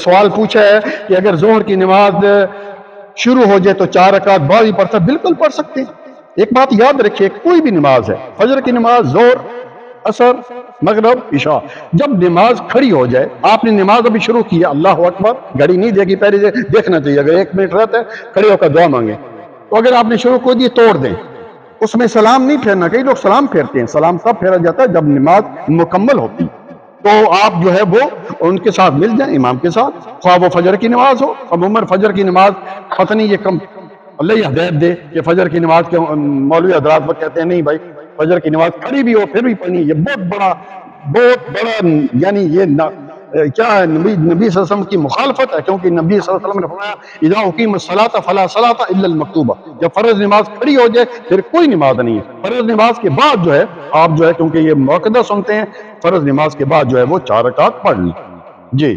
سوال پوچھا ہے کہ اگر ظہر کی نماز شروع ہو جائے تو 4 رکعت بعد ہی پڑھتا، بالکل پڑھ سکتے ہیں۔ ایک بات یاد رکھیے، کوئی بھی نماز ہے، فجر کی نماز، ظہر، عصر، مغرب، عشاء، جب نماز کھڑی ہو جائے، آپ نے نماز ابھی شروع کی ہے، اللہ اکبر، گھڑی نہیں دیکھی، پہلے دیکھنا چاہیے، اگر 1 منٹ رہتا ہے کھڑے ہو کر دعا مانگیں، تو اگر آپ نے شروع کر دی توڑ دیں، اس میں سلام نہیں پھیرنا۔ کئی لوگ سلام پھیرتے ہیں، سلام تب پھیرا جاتا ہے جب نماز مکمل ہوتی، تو آپ جو ہے وہ ان کے ساتھ مل جائیں، امام کے ساتھ، خواہ وہ فجر کی نماز ہو۔ عموماً فجر کی نماز پتہ نہیں یہ کم، اللہ ہی ہدایت دے کہ فجر کی نماز کے مولوی حضرات وہ کہتے ہیں نہیں بھائی فجر کی نماز کھڑی بھی ہو پھر بھی پڑھنی، یہ بہت بڑا یعنی یہ کیا ہے، نبی صلی اللہ علیہ وسلم کی مخالفت ہے، کیونکہ نبی صلی اللہ علیہ وسلم نے فرمایا اذا اقیمت الصلاۃ فلا صلاۃ الا المکتوبہ، جب فرض نماز کھڑی ہو جائے پھر کوئی نماز نہیں ہے۔ فرض نماز کے بعد جو ہے آپ جو ہے، کیونکہ یہ موقدہ سنتے ہیں، فرض نماز کے بعد جو ہے وہ 4 رکعت پڑھ لیں۔ جی